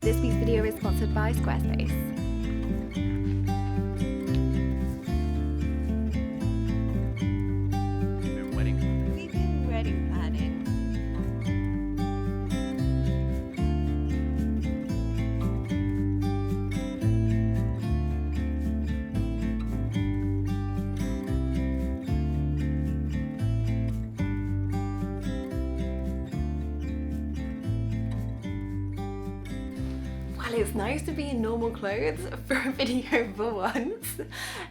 This week's video is sponsored by Squarespace. We've been wedding planning. Well, it's nice to be in normal clothes for a video for once.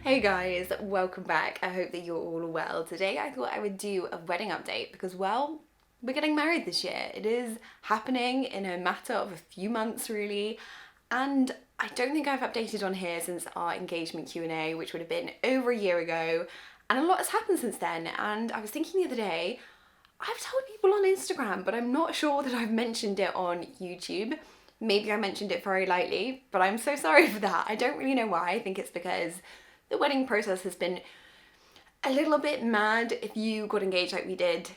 Hey guys, welcome back. I hope that you're all well. Today I thought I would do a wedding update because, well, we're getting married this year. It is happening in a matter of a few months really, and I don't think I've updated on here since our engagement Q&A, which would have been over a year ago, and a lot has happened since then. And I was thinking the other day, I've told people on Instagram, but I'm not sure that I've mentioned it on YouTube. Maybe I mentioned it very lightly, but I'm so sorry for that. I don't really know why. I think it's because the wedding process has been a little bit mad if you got engaged like we did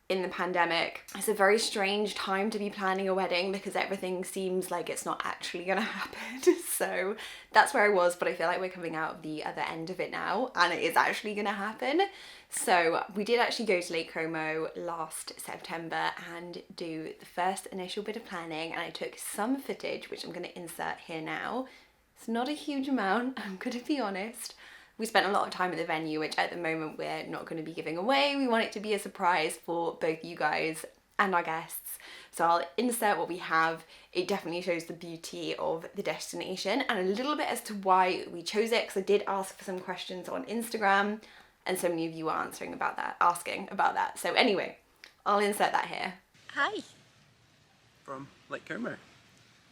in the pandemic. It's a very strange time to be planning a wedding because everything seems like it's not actually gonna happen. So that's where I was, but I feel like we're coming out of the other end of it now and it is actually gonna happen. So we did actually go to Lake Como last September and do the first initial bit of planning, and I took some footage which I'm going to insert here now. It's not a huge amount, I'm going to be honest. We spent a lot of time at the venue, which at the moment we're not going to be giving away. We want it to be a surprise for both you guys and our guests. So I'll insert what we have. It definitely shows the beauty of the destination and a little bit as to why we chose it, because I did ask for some questions on Instagram and so many of you were asking about that. So anyway, I'll insert that here. Hi. From Lake Como.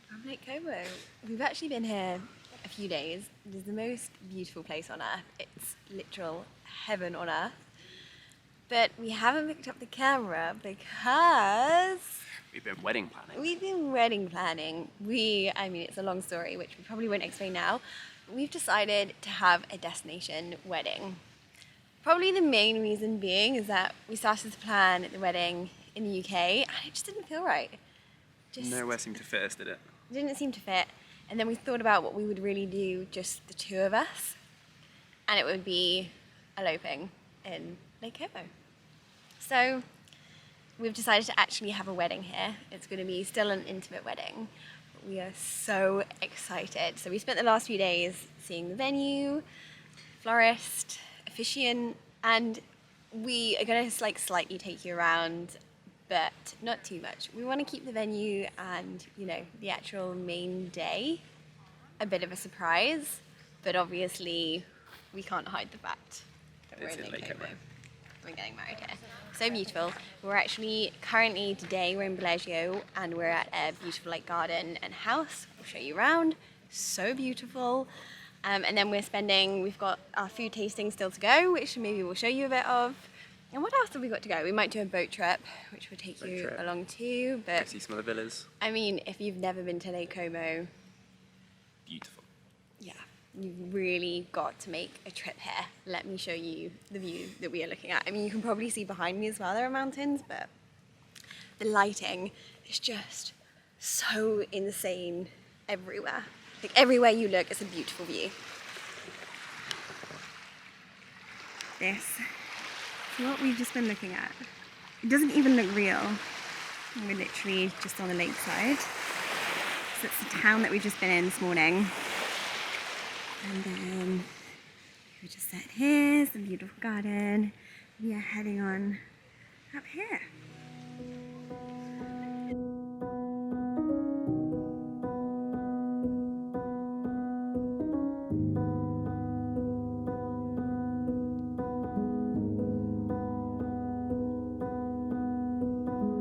From Lake Como. We've actually been here a few days. It is the most beautiful place on earth. It's literal heaven on earth. But we haven't picked up the camera because We've been wedding planning. I mean, it's a long story, which we probably won't explain now. We've decided to have a destination wedding. Probably the main reason being is that we started to plan the wedding in the UK and it just didn't feel right. Nowhere seemed to fit us, did it? Didn't seem to fit. And then we thought about what we would really do, just the two of us. And it would be eloping in Lake Como. So we've decided to actually have a wedding here. It's going to be still an intimate wedding. But we are so excited. So we spent the last few days seeing the venue, florist, officiant, and we are going to slightly take you around, but not too much. We want to keep the venue and, you know, the actual main day a bit of a surprise, but obviously we can't hide the fact that we're in Lake Como. We're getting married here. So beautiful. We're actually currently today we're in Bellagio and we're at a beautiful garden and house. We'll show you around. So beautiful. And then we've got our food tasting still to go, which maybe we'll show you a bit of. And what else have we got to go? We might do a boat trip, which will take you along too. But go see some of the villas. I mean, if you've never been to Lake Como, Beautiful. Yeah, you've really got to make a trip here. Let me show you the view that we are looking at. I mean, you can probably see behind me as well, there are mountains, but the lighting is just so insane everywhere. Like everywhere you look, it's a beautiful view. This is what we've just been looking at. It doesn't even look real. We're literally just on the lakeside. So it's the town that we've just been in this morning. And then we just sat here, it's a beautiful garden. We are heading on up here.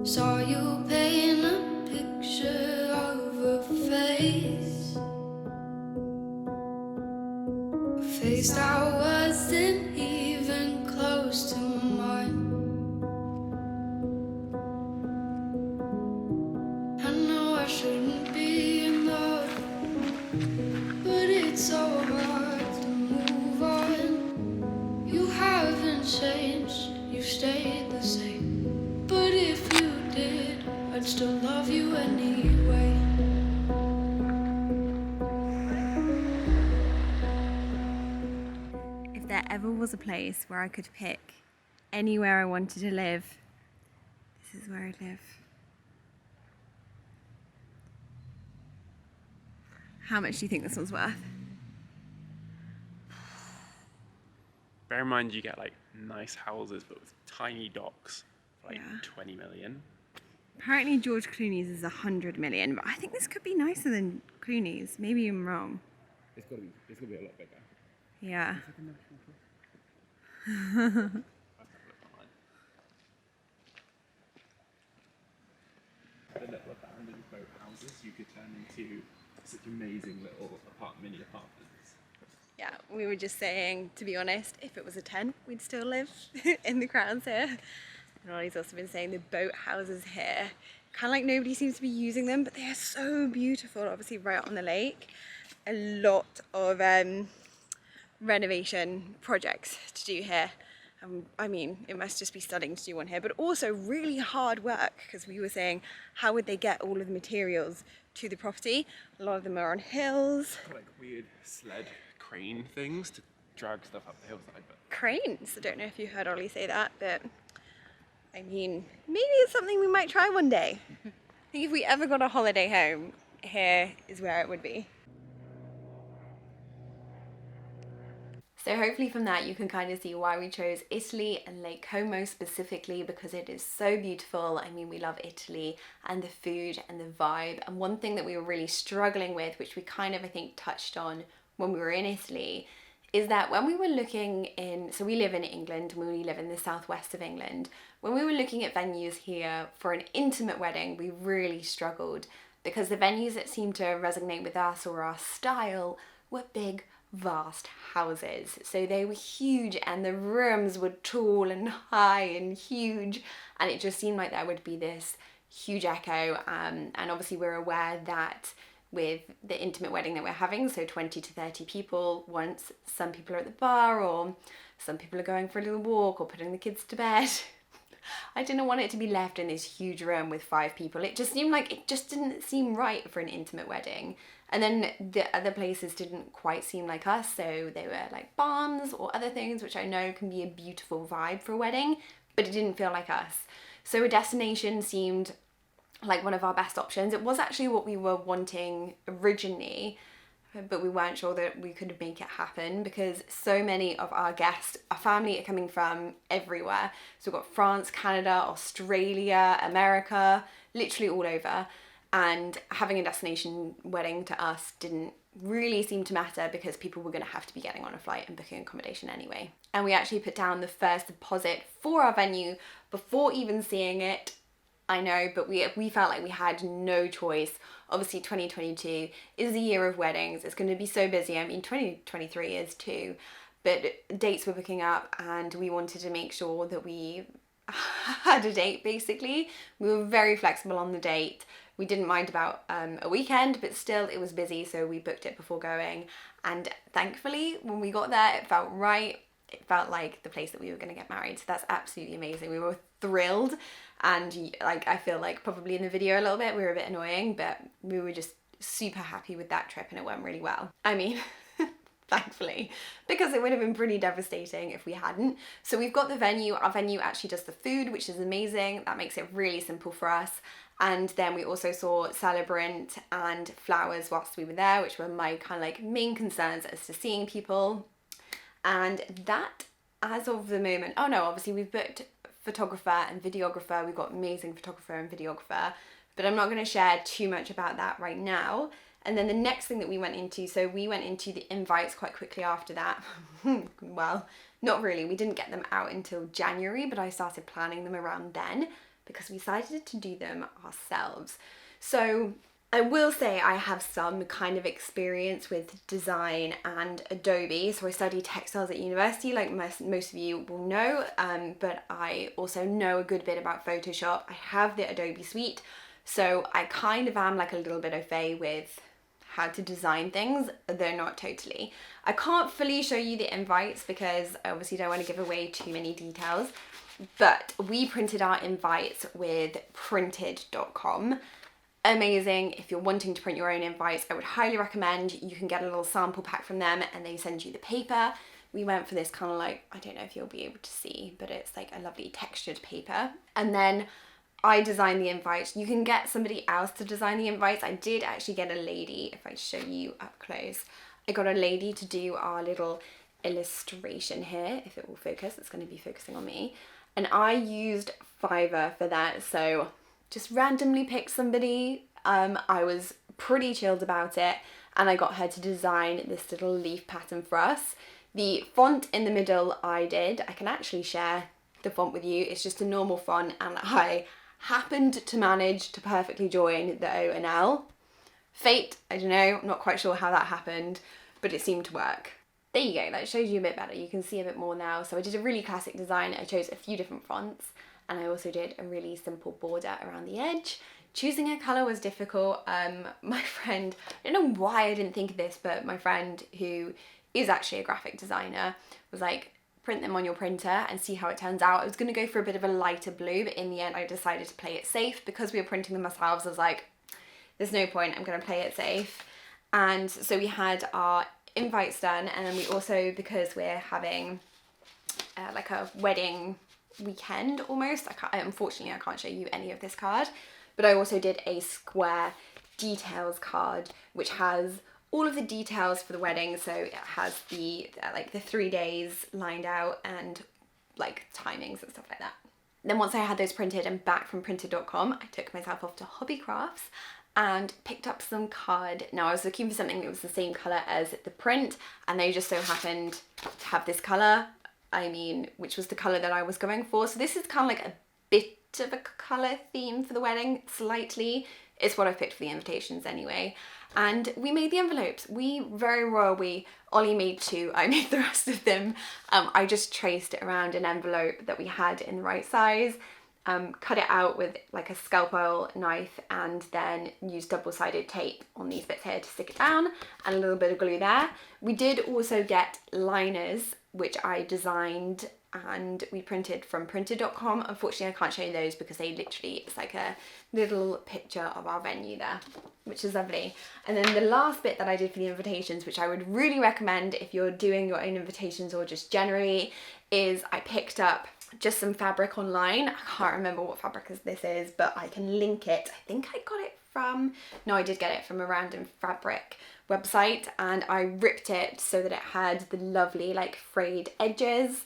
Saw you paint a picture of a face, a face that wasn't even close to mine. I know I shouldn't be in love, but it's so hard to move on. You haven't changed, you stayed the same. But if you did, I'd still love you anyway. ever was a place where I could pick anywhere I wanted to live, this is where I'd live. How much do you think this one's worth? Bear in mind you get like nice houses but with tiny docks for like Yeah. 20 million. Apparently George Clooney's is 100 million, but I think this could be nicer than Clooney's. Maybe I'm wrong. It's got to be a lot bigger. Yeah. The little abandoned boat houses you could turn into such amazing little mini apartments. Yeah, we were just saying, to be honest, if it was a tent, we'd still live in the Crowns here. And Ollie's also been saying the boat houses here, kind of like nobody seems to be using them, but they are so beautiful, obviously right on the lake. A lot of renovation projects to do here. I mean, it must just be stunning to do one here, but also really hard work, because we were saying, how would they get all of the materials to the property? A lot of them are on hills. Like weird sled crane things to drag stuff up the hillside. But Cranes. I don't know if you heard Ollie say that, but I mean, maybe it's something we might try one day. I think if we ever got a holiday home, here is where it would be. So hopefully from that you can kind of see why we chose Italy and Lake Como specifically, because it is so beautiful. I mean, we love Italy and the food and the vibe. And one thing that we were really struggling with, which we kind of, I think, touched on when we were in Italy, is that when we were looking in, so we live in England, we live in the southwest of England. When we were looking at venues here for an intimate wedding, we really struggled, because the venues that seemed to resonate with us or our style were big, vast houses. So they were huge and the rooms were tall and high and huge, and it just seemed like there would be this huge echo, and obviously we're aware that with the intimate wedding that we're having, so 20 to 30 people, once some people are at the bar or some people are going for a little walk or putting the kids to bed, I didn't want it to be left in this huge room with 5 people. It just seemed like, it just didn't seem right for an intimate wedding. And then the other places didn't quite seem like us, so they were like barns or other things, which I know can be a beautiful vibe for a wedding, but it didn't feel like us. So a destination seemed like one of our best options. It was actually what we were wanting originally, but we weren't sure that we could make it happen, because so many of our guests, our family, are coming from everywhere. So we've got France, Canada, Australia, America, literally all over. And having a destination wedding to us didn't really seem to matter, because people were going to have to be getting on a flight and booking accommodation anyway. And we actually put down the first deposit for our venue before even seeing it. I know, but we felt like we had no choice. Obviously 2022 is the year of weddings. It's going to be so busy. I mean, 2023 is too, but dates were booking up and we wanted to make sure that we had a date. Basically, we were very flexible on the date. We didn't mind about a weekend, but still it was busy, so we booked it before going. And thankfully, when we got there, it felt right. It felt like the place that we were going to get married. So that's absolutely amazing. We were thrilled, and like, I feel like probably in the video a little bit we were a bit annoying, but we were just super happy with that trip and it went really well. I mean, thankfully, because it would have been pretty devastating if we hadn't. So we've got the venue. Our venue actually does the food, which is amazing. That makes it really simple for us. And then we also saw celebrant and flowers whilst we were there, which were my kind of like main concerns as to seeing people. And that, as of the moment, oh no, obviously we've booked photographer and videographer. We've got amazing photographer and videographer, but I'm not going to share too much about that right now. And then the next thing that we went into, so we went into the invites quite quickly after that. Well, not really. We didn't get them out until January, but I started planning them around then because we decided to do them ourselves. So I will say I have some kind of experience with design and Adobe. So I studied textiles at university, like most of you will know, but I also know a good bit about Photoshop. I have the Adobe suite, so I kind of am like a little bit au fait with how to design things, though not totally. I can't fully show you the invites because I obviously don't want to give away too many details, but we printed our invites with printed.com. Amazing. If you're wanting to print your own invites, I would highly recommend. You can get a little sample pack from them and they send you the paper. we went for this kind of like, I don't know if you'll be able to see, but it's like a lovely textured paper. And then I designed the invites. You can get somebody else to design the invites. I did actually get a lady, if I show you up close, I got a lady to do our little illustration here. If it will focus, it's going to be focusing on me. And I used Fiverr for that. So just randomly picked somebody. I was pretty chilled about it. And I got her to design this little leaf pattern for us. The font in the middle I did. I can actually share the font with you. It's just a normal font, and I happened to manage to perfectly join the O and L. Fate, I don't know, I'm not quite sure how that happened, but it seemed to work. There you go, that shows you a bit better. You can see a bit more now. So I did a really classic design. I chose a few different fonts, and I also did a really simple border around the edge. Choosing a colour was difficult. My friend, I don't know why I didn't think of this, but my friend who is actually a graphic designer was like, print them on your printer and see how it turns out. I was going to go for a bit of a lighter blue, but in the end I decided to play it safe because we were printing them ourselves. I was like, there's no point, I'm going to play it safe. And so we had our invites done, and then we also, because we're having like a wedding weekend almost, unfortunately I can't show you any of this card, but I also did a square details card which has all of the details for the wedding. So it has the like the 3 days lined out and like timings and stuff like that. Then once I had those printed and back from printed.com, I took myself off to Hobby Crafts and picked up some card. Now I was looking for something that was the same colour as the print, and they just so happened to have this colour, which was the colour that I was going for. So this is kind of like a bit of a colour theme for the wedding, slightly. It's what I picked for the invitations anyway. And we made the envelopes. Ollie made 2, I made the rest of them. I just traced it around an envelope that we had in the right size, cut it out with like a scalpel knife, and then used double-sided tape on these bits here to stick it down, and a little bit of glue there. We did also get liners, which I designed and we printed from printed.com. Unfortunately, I can't show you those because it's like a little picture of our venue there, which is lovely. And then the last bit that I did for the invitations, which I would really recommend if you're doing your own invitations or just generally, is I picked up just some fabric online. I can't remember what fabric this is, but I can link it. I think I got it I did get it from a random fabric website, and I ripped it so that it had the lovely like frayed edges,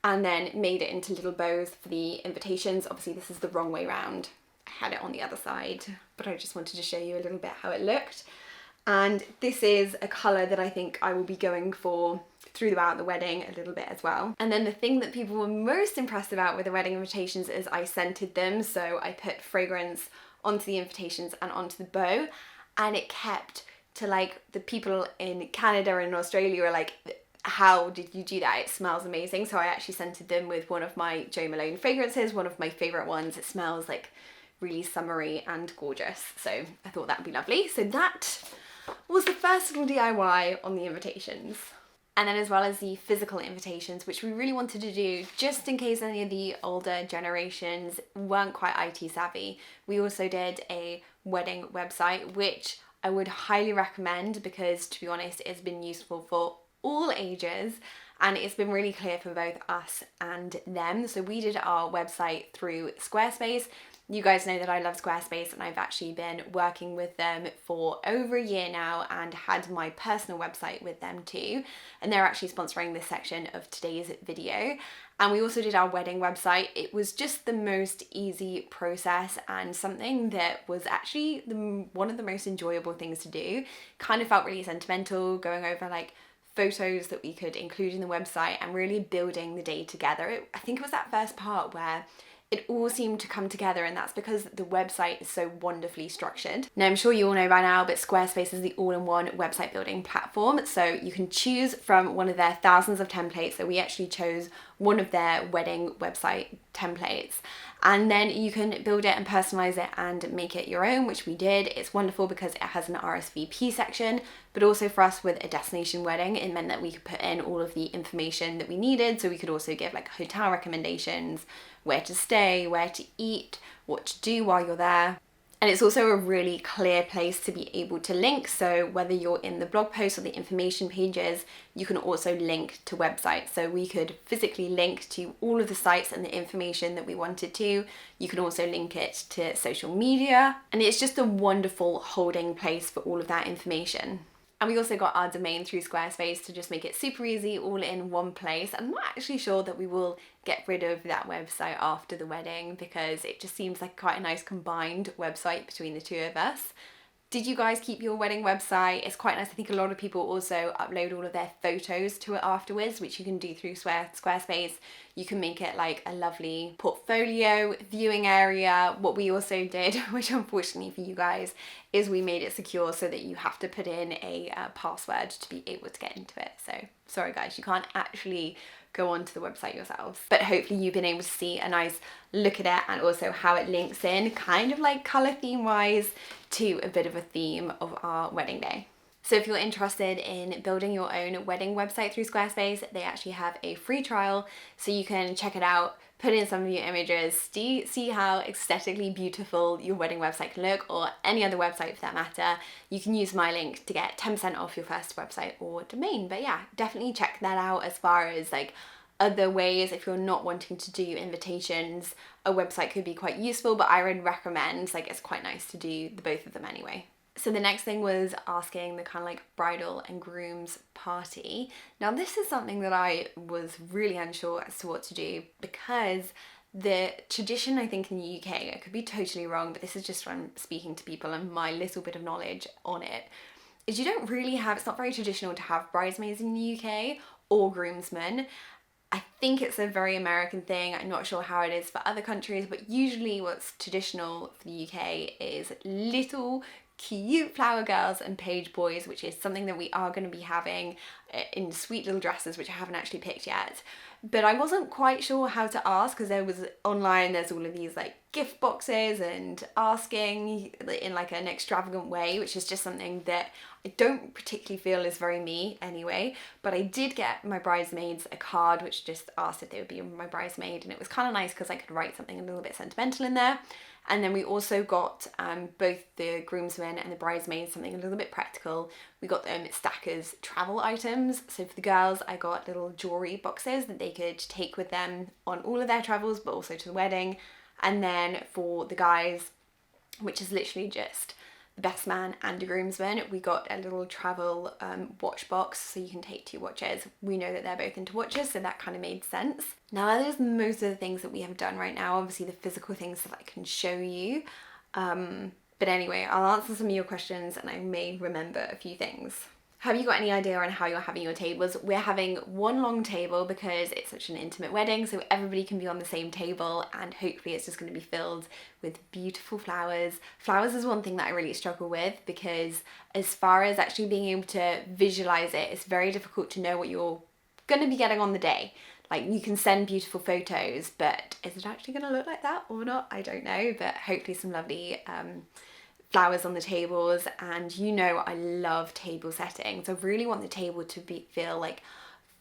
and then made it into little bows for the invitations. Obviously this is the wrong way round. I had it on the other side, but I just wanted to show you a little bit how it looked. And this is a colour that I think I will be going for throughout the wedding a little bit as well. And then the thing that people were most impressed about with the wedding invitations is I scented them. So I put fragrance onto the invitations and onto the bow, and it kept to like the people in Canada and Australia were like, how did you do that? It smells amazing. So I actually scented them with one of my Jo Malone fragrances, one of my favourite ones. It smells like really summery and gorgeous. So I thought that would be lovely. So that was the first little DIY on the invitations. And then as well as the physical invitations, which we really wanted to do just in case any of the older generations weren't quite IT savvy, we also did a wedding website, which I would highly recommend because, to be honest, it's been useful for all ages, and it's been really clear for both us and them. So we did our website through Squarespace. You guys know that I love Squarespace, and I've actually been working with them for over a year now and had my personal website with them too. And they're actually sponsoring this section of today's video. And we also did our wedding website. It was just the most easy process and something that was actually one of the most enjoyable things to do. Kind of felt really sentimental, going over like photos that we could include in the website and really building the day together. I think it was that first part where it all seemed to come together, and that's because the website is so wonderfully structured. Now, I'm sure you all know by now, but Squarespace is the all-in-one website building platform. So you can choose from one of their thousands of templates. So we actually chose one of their wedding website templates, and then you can build it and personalize it and make it your own, which we did. It's wonderful because it has an RSVP section, but also for us with a destination wedding, it meant that we could put in all of the information that we needed. So we could also give like hotel recommendations, where to stay, where to eat, what to do while you're there. And it's also a really clear place to be able to link. So whether you're in the blog post or the information pages, you can also link to websites. So we could physically link to all of the sites and the information that we wanted to. You can also link it to social media. And it's just a wonderful holding place for all of that information. And we also got our domain through Squarespace to just make it super easy, all in one place. I'm not actually sure that we will get rid of that website after the wedding because it just seems like quite a nice combined website between the two of us. Did you guys keep your wedding website? It's quite nice. I think a lot of people also upload all of their photos to it afterwards, which you can do through Squarespace. You can make it like a lovely portfolio viewing area. What we also did, which unfortunately for you guys, is we made it secure so that you have to put in a password to be able to get into it. So sorry guys, you can't actually go onto the website yourselves, but hopefully you've been able to see a nice look at it and also how it links in kind of like color theme wise to a bit of a theme of our wedding day. So if you're interested in building your own wedding website through Squarespace, they actually have a free trial, so you can check it out, put in some of your images, see how aesthetically beautiful your wedding website can look, or any other website for that matter. You can use my link to get 10% off your first website or domain. But yeah, definitely check that out. As far as like other ways, if you're not wanting to do invitations, a website could be quite useful, but I would recommend, like, it's quite nice to do the both of them anyway. So the next thing was asking the kind of like bridal and groom's party. Now this is something that I was really unsure as to what to do, because the tradition, I think in the UK, I could be totally wrong, but this is just from speaking to people and my little bit of knowledge on it, is you don't really have, it's not very traditional to have bridesmaids in the UK or groomsmen. I think it's a very American thing. I'm not sure how it is for other countries, but usually what's traditional for the UK is little cute flower girls and page boys, which is something that we are going to be having in sweet little dresses, which I haven't actually picked yet. But I wasn't quite sure how to ask, because there was online, there's all of these like gift boxes and asking in like an extravagant way, which is just something that I don't particularly feel is very me anyway. But I did get my bridesmaids a card which just asked if they would be my bridesmaid, and it was kind of nice because I could write something a little bit sentimental in there. And then we also got both the groomsmen and the bridesmaids something a little bit practical. We got them Stackers travel items. So for the girls, I got little jewelry boxes that they could take with them on all of their travels, but also to the wedding. And then for the guys, which is literally just the best man and a groomsman, we got a little travel watch box, so you can take 2 watches. We know that they're both into watches, so that kind of made sense. Now that is most of the things that we have done right now, obviously the physical things that I can show you. But anyway, I'll answer some of your questions and I may remember a few things. Have you got any idea on how you're having your tables? We're having one long table because it's such an intimate wedding, so everybody can be on the same table, and hopefully it's just going to be filled with beautiful flowers. Flowers is one thing that I really struggle with, because as far as actually being able to visualize it, it's very difficult to know what you're going to be getting on the day. Like, you can send beautiful photos, but is it actually going to look like that or not? I don't know, but hopefully some lovely flowers on the tables. And you know I love table settings. I really want the table to feel like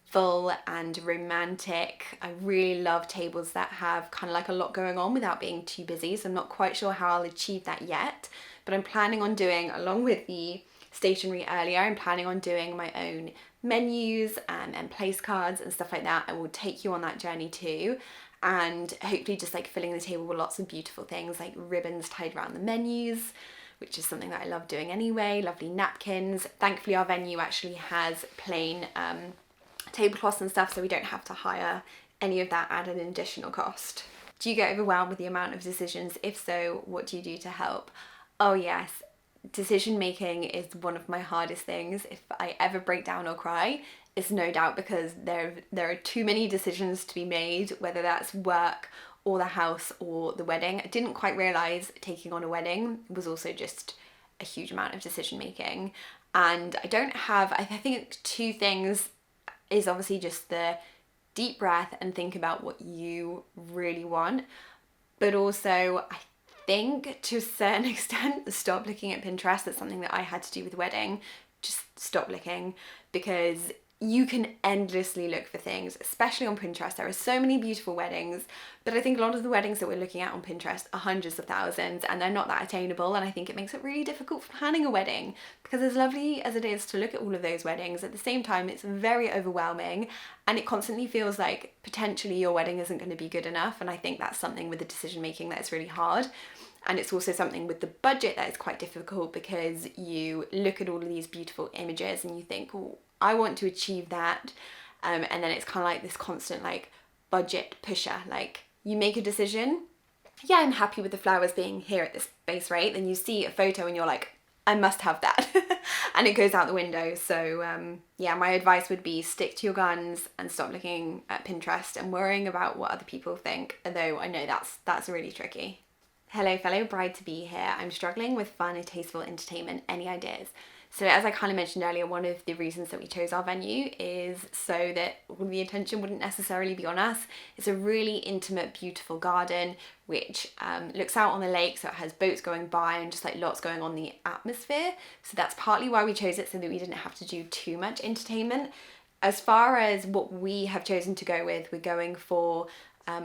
full and romantic. I really love tables that have kind of like a lot going on without being too busy, so I'm not quite sure how I'll achieve that yet, but I'm planning on doing, along with the stationery earlier, I'm planning on doing my own menus and place cards and stuff like that. I will take you on that journey too, and hopefully just like filling the table with lots of beautiful things like ribbons tied around the menus, which is something that I love doing anyway. Lovely napkins. Thankfully our venue actually has plain tablecloths and stuff, so we don't have to hire any of that at an additional cost. Do you get overwhelmed with the amount of decisions? If so, what do you do to help? Oh yes, decision making is one of my hardest things. If I ever break down or cry, it's no doubt because there are too many decisions to be made, whether that's work or the house or the wedding. I didn't quite realise taking on a wedding was also just a huge amount of decision making. And I don't have, I think 2 things is obviously just the deep breath and think about what you really want, but also I think to a certain extent stop looking at Pinterest. That's something that I had to do with the wedding. Just stop looking, because you can endlessly look for things, especially on Pinterest. There are so many beautiful weddings, but I think a lot of the weddings that we're looking at on Pinterest are hundreds of thousands, and they're not that attainable, and I think it makes it really difficult for planning a wedding, because as lovely as it is to look at all of those weddings, at the same time it's very overwhelming, and it constantly feels like potentially your wedding isn't going to be good enough. And I think that's something with the decision making that is really hard. And it's also something with the budget that is quite difficult, because you look at all of these beautiful images and you think, oh, I want to achieve that. And then it's kind of like this constant like budget pusher. Like you make a decision, yeah, I'm happy with the flowers being here at this base rate. Then you see a photo and you're like, I must have that. And it goes out the window. So yeah, my advice would be stick to your guns and stop looking at Pinterest and worrying about what other people think. Although I know that's really tricky. Hello fellow bride-to-be here. I'm struggling with fun and tasteful entertainment. Any ideas? So as I kind of mentioned earlier, one of the reasons that we chose our venue is so that all the attention wouldn't necessarily be on us. It's a really intimate, beautiful garden, which looks out on the lake, so it has boats going by and just like lots going on in the atmosphere. So that's partly why we chose it, so that we didn't have to do too much entertainment. As far as what we have chosen to go with, we're going for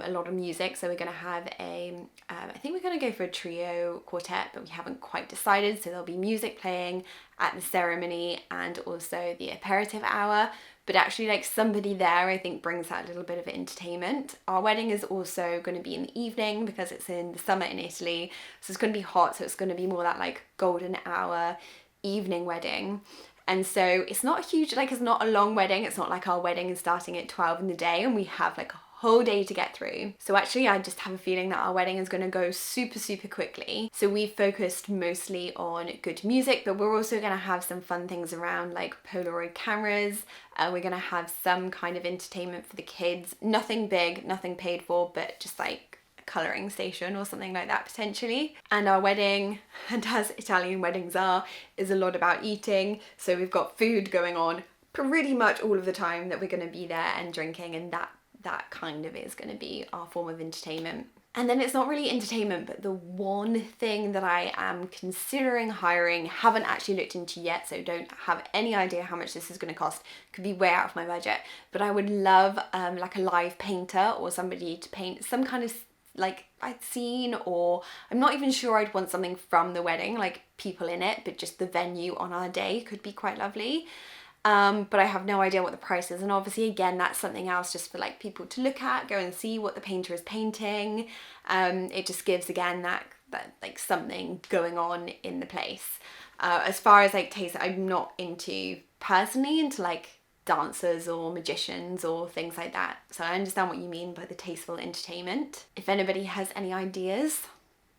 a lot of music. So we're going to have I think we're going to go for a trio quartet, but we haven't quite decided. So there'll be music playing at the ceremony and also the aperitif hour. But actually like somebody there, I think, brings that little bit of entertainment. Our wedding is also going to be in the evening because it's in the summer in Italy. So it's going to be hot. So it's going to be more that like golden hour evening wedding. And so it's not a huge, like it's not a long wedding. It's not like our wedding is starting at 12 in the day and we have like a whole day to get through. So actually I just have a feeling that our wedding is going to go super quickly. So we've focused mostly on good music, but we're also going to have some fun things around like Polaroid cameras. We're going to have some kind of entertainment for the kids. Nothing big, nothing paid for, but just like a colouring station or something like that potentially. And our wedding, and as Italian weddings are, is a lot about eating. So we've got food going on pretty much all of the time that we're going to be there and drinking, and that kind of is going to be our form of entertainment. And then it's not really entertainment, but the one thing that I am considering hiring, haven't actually looked into yet, so don't have any idea how much this is going to cost, could be way out of my budget, but I would love like a live painter or somebody to paint some kind of like scene, or I'm not even sure I'd want something from the wedding, like people in it, but just the venue on our day could be quite lovely. But I have no idea what the price is, and obviously again that's something else just for like people to look at, go and see what the painter is painting. It just gives again that like something going on in the place. As far as like taste, I'm not personally into like dancers or magicians or things like that, so I understand what you mean by the tasteful entertainment. If anybody has any ideas,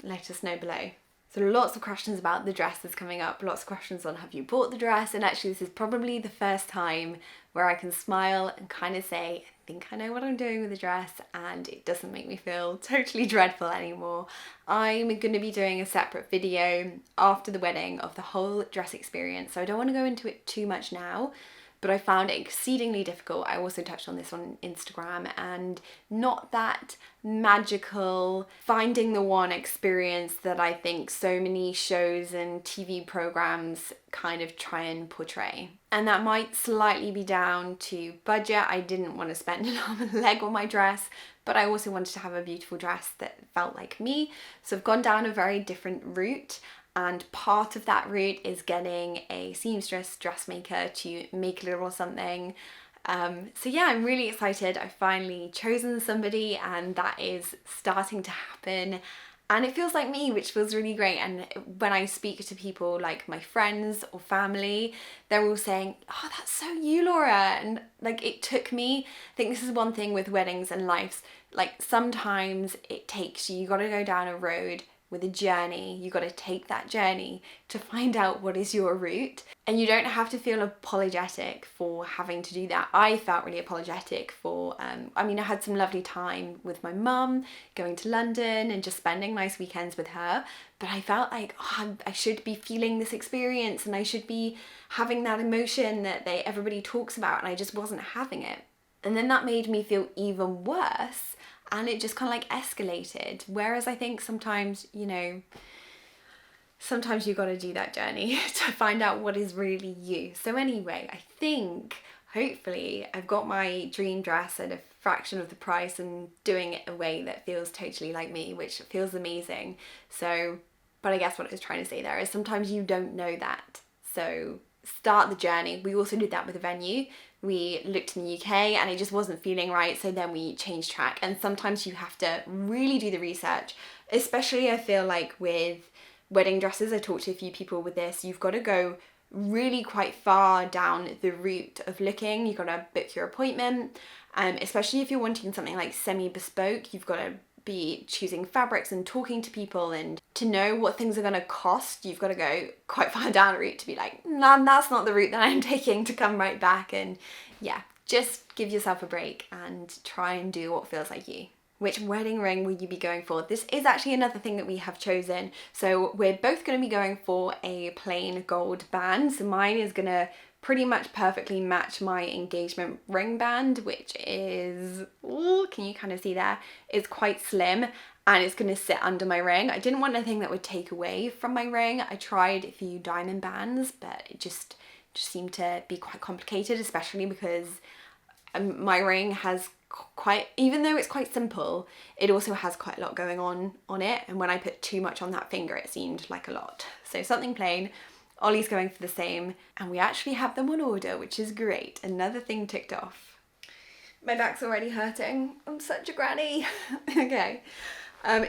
let us know below. So lots of questions about the dress that's coming up, lots of questions on have you bought the dress, and actually this is probably the first time where I can smile and kind of say, I think I know what I'm doing with the dress, and it doesn't make me feel totally dreadful anymore. I'm going to be doing a separate video after the wedding of the whole dress experience, so I don't want to go into it too much now, but I found it exceedingly difficult. I also touched on this on Instagram, and not that magical finding the one experience that I think so many shows and TV programs kind of try and portray. And that might slightly be down to budget. I didn't want to spend an arm and a leg on my dress, but I also wanted to have a beautiful dress that felt like me. So I've gone down a very different route. And part of that route is getting a seamstress dressmaker to make a little something. So yeah, I'm really excited. I've finally chosen somebody and that is starting to happen. And it feels like me, which feels really great. And when I speak to people like my friends or family, they're all saying, oh, that's so you, Laura. And like it took me, I think this is one thing with weddings and lives, like sometimes it takes you got to go down a road with a journey. You got to take that journey to find out what is your route, and you don't have to feel apologetic for having to do that. I felt really apologetic for I mean, I had some lovely time with my mum going to London and just spending nice weekends with her, but I felt like I should be feeling this experience and I should be having that emotion that everybody talks about, and I just wasn't having it. And then that made me feel even worse, and it just kind of like escalated. Whereas I think sometimes, you know, sometimes you got to do that journey to find out what is really you. So anyway, I think hopefully I've got my dream dress at a fraction of the price and doing it a way that feels totally like me, which feels amazing. So, but I guess what I was trying to say there is sometimes you don't know that. So start the journey. We also did that with the venue. We looked in the UK and it just wasn't feeling right, so then we changed track. And sometimes you have to really do the research, especially I feel like with wedding dresses. I talked to a few people with this. You've got to go really quite far down the route of looking. You've got to book your appointment, especially if you're wanting something like semi-bespoke. You've got to be choosing fabrics and talking to people, and to know what things are going to cost, you've got to go quite far down the route to be like, nah, that's not the route that I'm taking, to come right back. And yeah, just give yourself a break and try and do what feels like you. Which wedding ring will you be going for? This is actually another thing that we have chosen. So we're both going to be going for a plain gold band. So mine is going to pretty much perfectly match my engagement ring band, which is, ooh, can you kind of see there? It's quite slim and it's going to sit under my ring. I didn't want anything that would take away from my ring. I tried a few diamond bands, but it just seemed to be quite complicated, especially because my ring has quite, even though it's quite simple, it also has quite a lot going on it, and when I put too much on that finger it seemed like a lot. So something plain. Ollie's going for the same, and we actually have them on order, which is great. Another thing ticked off. My back's already hurting. I'm such a granny. Okay.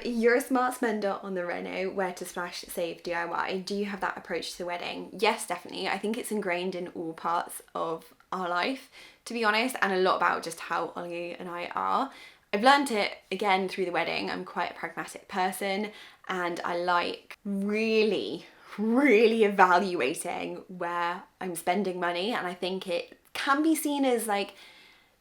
You're a smart spender on the Reno, where to splash, save, DIY. Do you have that approach to the wedding? Yes, definitely. I think it's ingrained in all parts of our life, to be honest, and a lot about just how Ollie and I are. I've learned it again through the wedding. I'm quite a pragmatic person, and I like really evaluating where I'm spending money, and I think it can be seen as like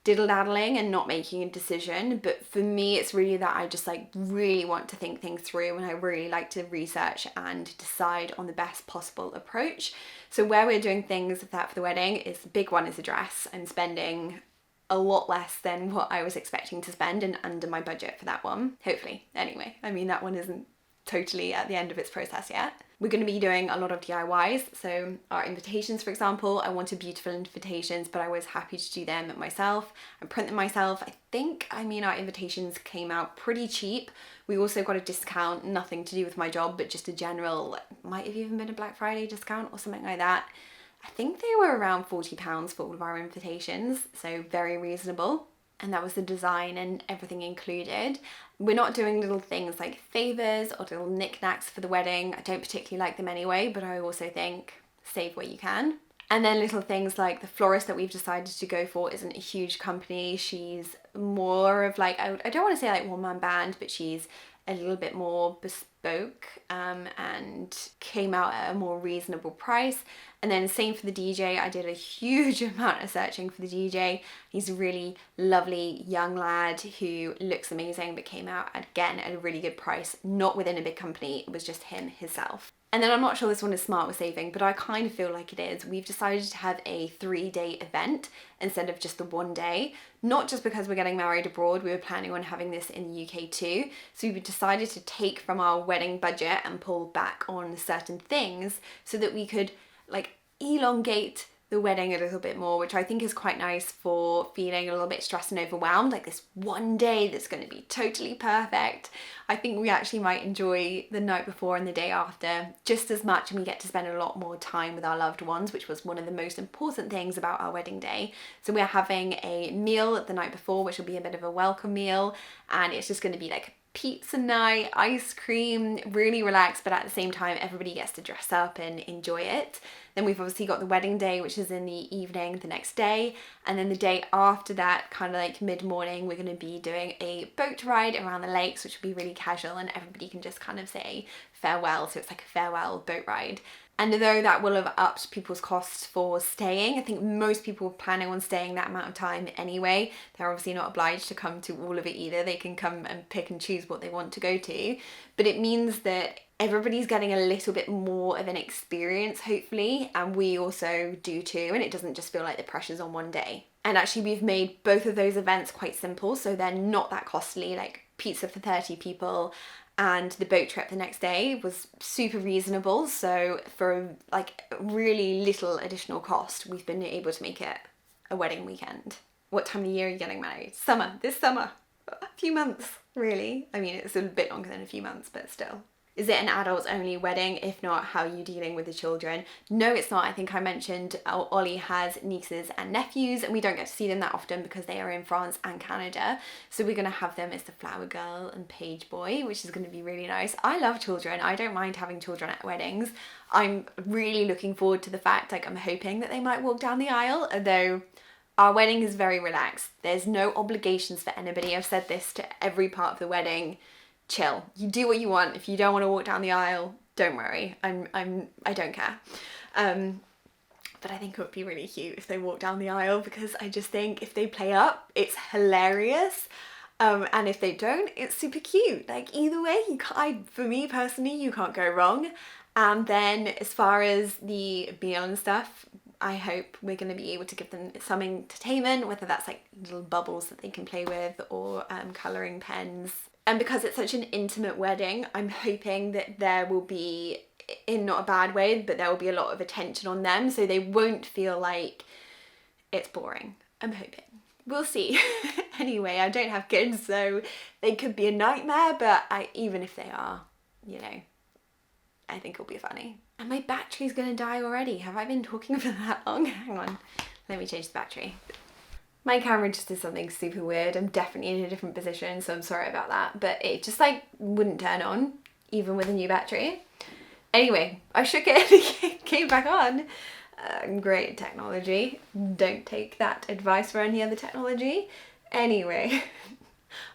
diddle-daddling and not making a decision, but for me it's really that I just like really want to think things through, and I really like to research and decide on the best possible approach. So where we're doing things like that for the wedding is, the big one is a dress. I'm spending a lot less than what I was expecting to spend, and under my budget for that one, hopefully. Anyway, I mean, that one isn't totally at the end of its process yet. We're going to be doing a lot of DIYs, so our invitations, for example, I wanted beautiful invitations, but I was happy to do them myself and print them myself. I mean, our invitations came out pretty cheap. We also got a discount, nothing to do with my job, but just a general, might have even been a Black Friday discount or something like that. I think they were around £40 for all of our invitations, so very reasonable. And that was the design and everything included. We're not doing little things like favours or little knickknacks for the wedding. I don't particularly like them anyway, but I also think save where you can. And then little things like the florist that we've decided to go for isn't a huge company. She's more of like, I don't want to say like one-man band, but she's a little bit more bespoke, and came out at a more reasonable price. And then same for the DJ. I did a huge amount of searching for the DJ. He's a really lovely young lad who looks amazing, but came out again at a really good price, not within a big company. It was just himself. And then I'm not sure this one is smart with saving, but I kind of feel like it is. We've decided to have a 3-day event instead of just the 1 day. Not just because we're getting married abroad, we were planning on having this in the UK too. So we decided to take from our wedding budget and pull back on certain things so that we could like elongate the wedding a little bit more, which I think is quite nice for feeling a little bit stressed and overwhelmed, like this 1 day that's going to be totally perfect. I think we actually might enjoy the night before and the day after just as much, and we get to spend a lot more time with our loved ones, which was one of the most important things about our wedding day. So we're having a meal the night before, which will be a bit of a welcome meal, and it's just going to be like pizza night, ice cream, really relaxed, but at the same time everybody gets to dress up and enjoy it. Then we've obviously got the wedding day, which is in the evening the next day, and then the day after that, kind of like mid-morning, we're going to be doing a boat ride around the lakes, which will be really casual and everybody can just kind of say farewell, so it's like a farewell boat ride. And although that will have upped people's costs for staying, I think most people are planning on staying that amount of time anyway. They're obviously not obliged to come to all of it either. They can come and pick and choose what they want to go to. But it means that everybody's getting a little bit more of an experience, hopefully, and we also do too, and it doesn't just feel like the pressure's on 1 day. And actually we've made both of those events quite simple, so they're not that costly, like pizza for 30 people and the boat trip the next day was super reasonable. So for like really little additional cost, we've been able to make it a wedding weekend. What time of the year are you getting married? Summer, this summer. A few months, really. I mean, it's a bit longer than a few months, but still. Is it an adults only wedding? If not, how are you dealing with the children? No, it's not. I think I mentioned Ollie has nieces and nephews, and we don't get to see them that often because they are in France and Canada. So we're going to have them as the flower girl and page boy, which is going to be really nice. I love children. I don't mind having children at weddings. I'm really looking forward to the fact, like, I'm hoping that they might walk down the aisle, although our wedding is very relaxed. There's no obligations for anybody. I've said this to every part of the wedding. Chill. You do what you want. If you don't want to walk down the aisle, don't worry. I don't care. But I think it would be really cute if they walk down the aisle, because I just think if they play up, it's hilarious. And if they don't, it's super cute. Like, either way, for me personally, you can't go wrong. And then as far as the meal and stuff, I hope we're going to be able to give them some entertainment, whether that's like little bubbles that they can play with or colouring pens. And because it's such an intimate wedding, I'm hoping that there will be, in not a bad way, but there will be a lot of attention on them, so they won't feel like it's boring. I'm hoping. We'll see. Anyway, I don't have kids, so they could be a nightmare, but even if they are, you know, I think it'll be funny. And my battery's gonna die already. Have I been talking for that long? Hang on, let me change the battery. My camera just did something super weird. I'm definitely in a different position, so I'm sorry about that. But it just like wouldn't turn on, even with a new battery. Anyway, I shook it and it came back on. Great technology. Don't take that advice for any other technology. Anyway,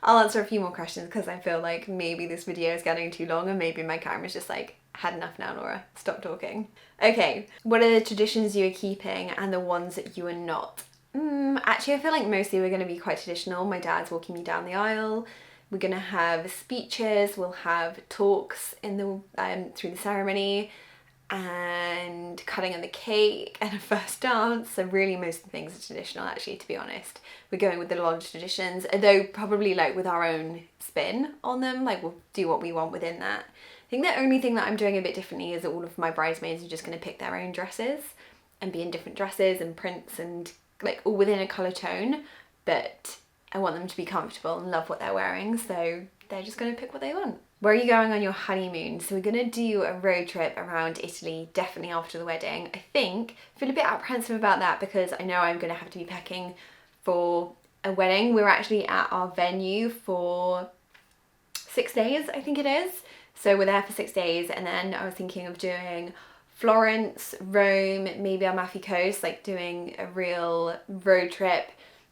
I'll answer a few more questions because I feel like maybe this video is getting too long and maybe my camera's just like, had enough now, Laura. Stop talking. Okay, what are the traditions you are keeping and the ones that you are not? Actually, I feel like mostly we're going to be quite traditional. My dad's walking me down the aisle. We're going to have speeches. We'll have talks in the through the ceremony, and cutting of the cake and a first dance. So really most of the things are traditional, actually, to be honest. We're going with a lot of traditions, although probably like with our own spin on them. Like, we'll do what we want within that. I think the only thing that I'm doing a bit differently is that all of my bridesmaids are just going to pick their own dresses and be in different dresses and prints and like all within a colour tone, but I want them to be comfortable and love what they're wearing, so they're just going to pick what they want. Where are you going on your honeymoon? So we're going to do a road trip around Italy, definitely after the wedding. I feel a bit apprehensive about that because I know I'm going to have to be packing for a wedding. We're actually at our venue for 6 days, I think it is. So we're there for 6 days, and then I was thinking of doing Florence, Rome, maybe Amalfi Coast, like doing a real road trip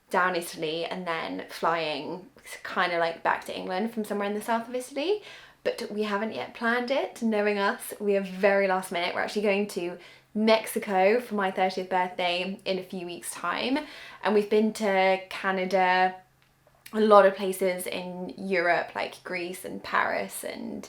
down Italy and then flying kind of like back to England from somewhere in the south of Italy. But we haven't yet planned it. Knowing us, we are very last minute. We're actually going to Mexico for my 30th birthday in a few weeks' time, and we've been to Canada, a lot of places in Europe like Greece and Paris and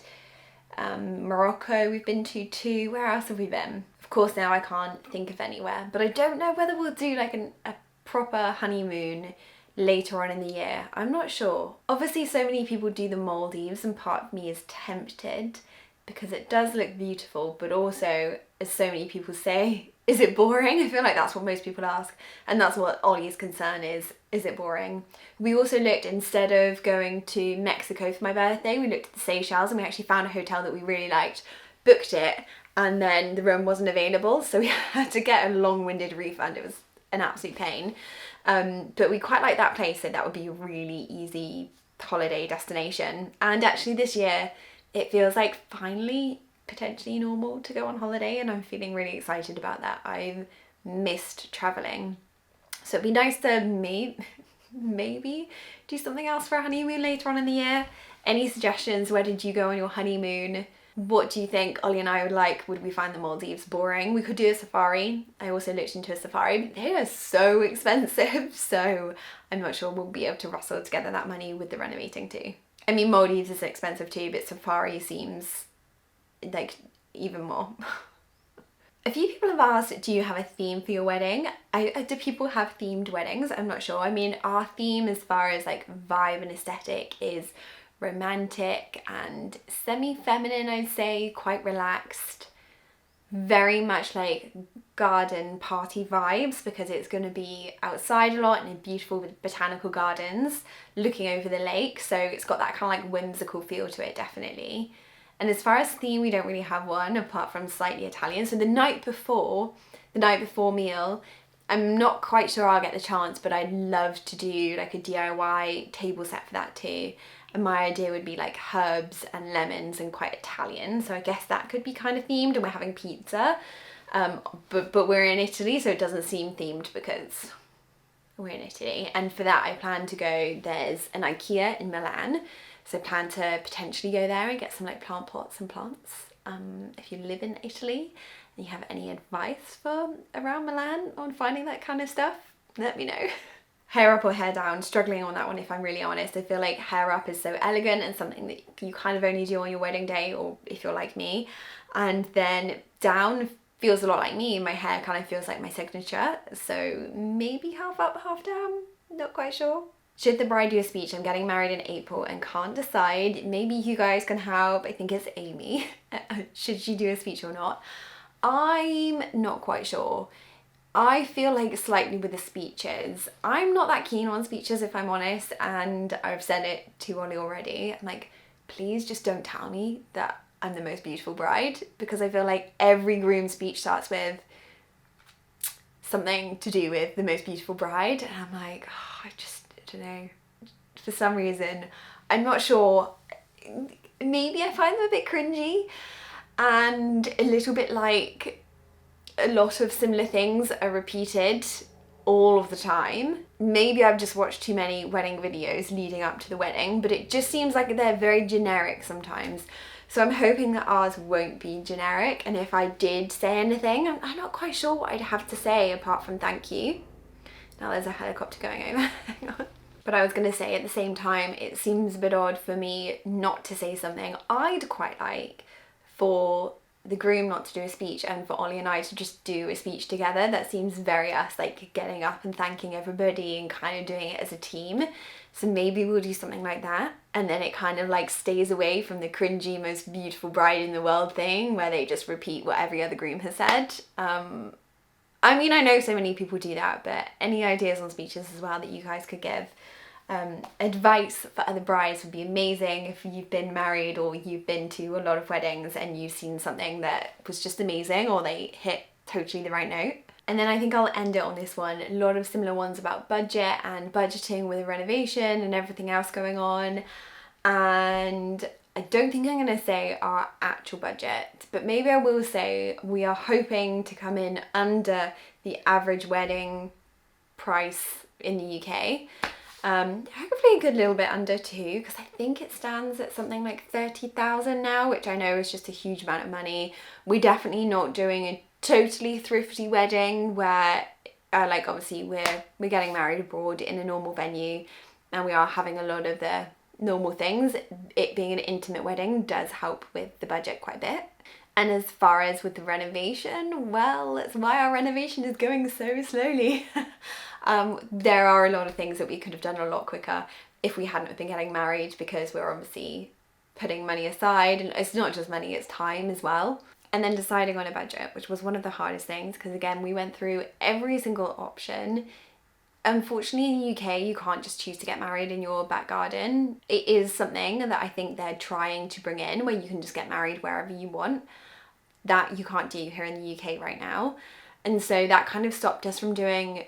Morocco we've been to too. Where else have we been? Of course, now I can't think of anywhere, but I don't know whether we'll do like a proper honeymoon later on in the year. I'm not sure. Obviously, so many people do the Maldives, and part of me is tempted because it does look beautiful, but also, as so many people say, is it boring? I feel like that's what most people ask, and that's what Ollie's concern is it boring? We also looked, instead of going to Mexico for my birthday, we looked at the Seychelles, and we actually found a hotel that we really liked, booked it, and then the room wasn't available, so we had to get a long-winded refund. It was an absolute pain. But we quite like that place, so that would be a really easy holiday destination. And actually this year, it feels like finally potentially normal to go on holiday, and I'm feeling really excited about that. I've missed traveling, so it'd be nice to maybe do something else for a honeymoon later on in the year. Any suggestions? Where did you go on your honeymoon? What do you think Ollie and I would like? Would we find the Maldives boring? We could do a safari. I also looked into a safari, but they are so expensive, so I'm not sure we'll be able to rustle together that money with the renovating too. I mean, Maldives is expensive too, but safari seems like even more. A few people have asked, do you have a theme for your wedding? Do people have themed weddings? I'm not sure. I mean, our theme as far as like vibe and aesthetic is romantic and semi-feminine, I'd say, quite relaxed. very much like garden party vibes, because it's going to be outside a lot and in beautiful botanical gardens looking over the lake. So it's got that kind of like whimsical feel to it, definitely. And as far as theme, we don't really have one apart from slightly Italian. So the night before meal, I'm not quite sure I'll get the chance, but I'd love to do like a DIY table set for that too. And my idea would be like herbs and lemons and quite Italian. So I guess that could be kind of themed, and we're having pizza. But we're in Italy, so it doesn't seem themed because we're in Italy. And for that, I plan to go, there's an IKEA in Milan. So I plan to potentially go there and get some like plant pots and plants. If you live in Italy and you have any advice for around Milan on finding that kind of stuff, let me know. Hair up or hair down, struggling on that one if I'm really honest. I feel like hair up is so elegant and something that you kind of only do on your wedding day, or if you're like me. And then down feels a lot like me. My hair kind of feels like my signature. So maybe half up, half down, not quite sure. Should the bride do a speech? I'm getting married in April and can't decide. Maybe you guys can help. I think it's Amy. Should she do a speech or not? I'm not quite sure. I feel like slightly with the speeches, I'm not that keen on speeches if I'm honest, and I've said it to Ollie already. I'm like, please just don't tell me that I'm the most beautiful bride, because I feel like every groom speech starts with something to do with the most beautiful bride, and I'm like, oh, I don't know, for some reason, I'm not sure. Maybe I find them a bit cringy and a little bit like a lot of similar things are repeated all of the time. Maybe I've just watched too many wedding videos leading up to the wedding, but it just seems like they're very generic sometimes. So I'm hoping that ours won't be generic, and if I did say anything, I'm not quite sure what I'd have to say apart from thank you. Now there's a helicopter going over. Hang on. But I was going to say at the same time, it seems a bit odd for me not to say something. I'd quite like for the groom not to do a speech and for Ollie and I to just do a speech together. That seems very us, like getting up and thanking everybody and kind of doing it as a team. So maybe we'll do something like that, and then it kind of like stays away from the cringy most beautiful bride in the world thing where they just repeat what every other groom has said. I mean, I know so many people do that, but any ideas on speeches as well that you guys could give? Advice for other brides would be amazing. If you've been married or you've been to a lot of weddings and you've seen something that was just amazing, or they hit totally the right note. And then I think I'll end it on this one. A lot of similar ones about budget and budgeting with a renovation and everything else going on. And I don't think I'm going to say our actual budget, but maybe I will say we are hoping to come in under the average wedding price in the UK. Hopefully a good little bit under too, because I think it stands at something like 30,000 now, which I know is just a huge amount of money. We're definitely not doing a totally thrifty wedding where like obviously we're getting married abroad in a normal venue and we are having a lot of the normal things. It being an intimate wedding does help with the budget quite a bit. And as far as with the renovation, well, that's why our renovation is going so slowly. There are a lot of things that we could have done a lot quicker if we hadn't been getting married, because we're obviously putting money aside, and it's not just money, it's time as well. And then deciding on a budget, which was one of the hardest things, because again, we went through every single option. Unfortunately, in the UK, you can't just choose to get married in your back garden. It is something that I think they're trying to bring in, where you can just get married wherever you want. That you can't do here in the UK right now. And so that kind of stopped us from doing,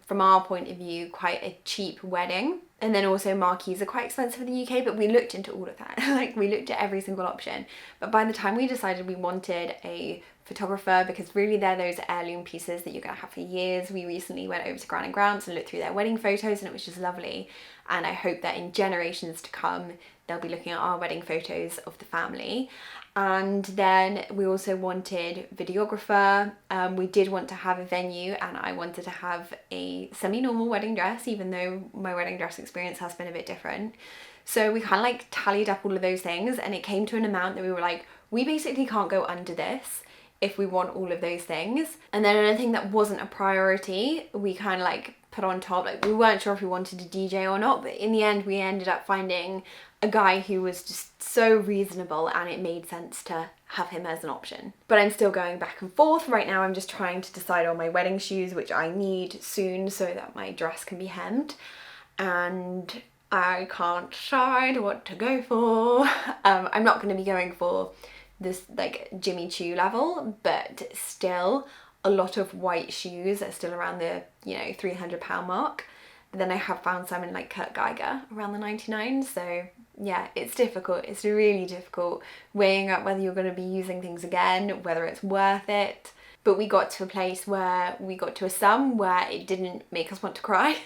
from our point of view, quite a cheap wedding. And then also marquees are quite expensive in the UK, but we looked into all of that. Like, we looked at every single option. But by the time we decided we wanted a photographer, because really they're those heirloom pieces that you're going to have for years. We recently went over to Grooms and looked through their wedding photos, and it was just lovely. And I hope that in generations to come, they'll be looking at our wedding photos of the family. And then we also wanted videographer. We did want to have a venue, and I wanted to have a semi-normal wedding dress, even though my wedding dress experience has been a bit different. So we kind of like tallied up all of those things, and it came to an amount that we were like, we basically can't go under this if we want all of those things. And then another thing that wasn't a priority, we kind of like put on top. Like, we weren't sure if we wanted to DJ or not, but in the end we ended up finding a guy who was just so reasonable and it made sense to have him as an option. But I'm still going back and forth. Right now I'm just trying to decide on my wedding shoes, which I need soon so that my dress can be hemmed, and I can't decide what to go for. I'm not going to be going for this like Jimmy Choo level, but still a lot of white shoes are still around the, you know, £300 mark. But then I have found some in like Kurt Geiger around the 99. So yeah, it's difficult. It's really difficult weighing up whether you're going to be using things again, whether it's worth it. But we got to a place where we got to a sum where it didn't make us want to cry.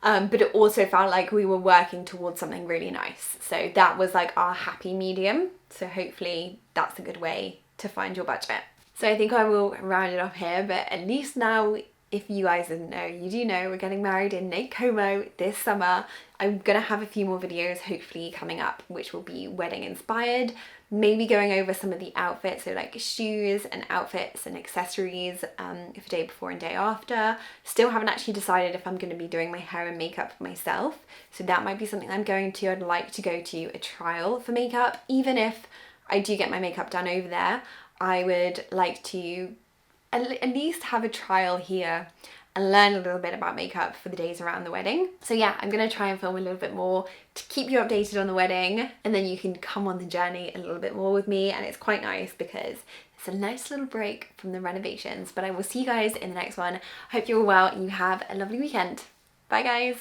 But it also felt like we were working towards something really nice. So that was like our happy medium. So hopefully that's a good way to find your budget. So I think I will round it off here, but at least now, if you guys didn't know, you do know we're getting married in Lake Como this summer. I'm gonna have a few more videos hopefully coming up, which will be wedding inspired, maybe going over some of the outfits, so like shoes and outfits and accessories for day before and day after. Still haven't actually decided if I'm going to be doing my hair and makeup myself, so that might be something I'm going to. I'd like to go to a trial for makeup. Even if I do get my makeup done over there, I would like to at least have a trial here and learn a little bit about makeup for the days around the wedding. So yeah, I'm gonna try and film a little bit more to keep you updated on the wedding, and then you can come on the journey a little bit more with me. And it's quite nice because it's a nice little break from the renovations. But I will see you guys in the next one. Hope you're well and you have a lovely weekend. Bye guys.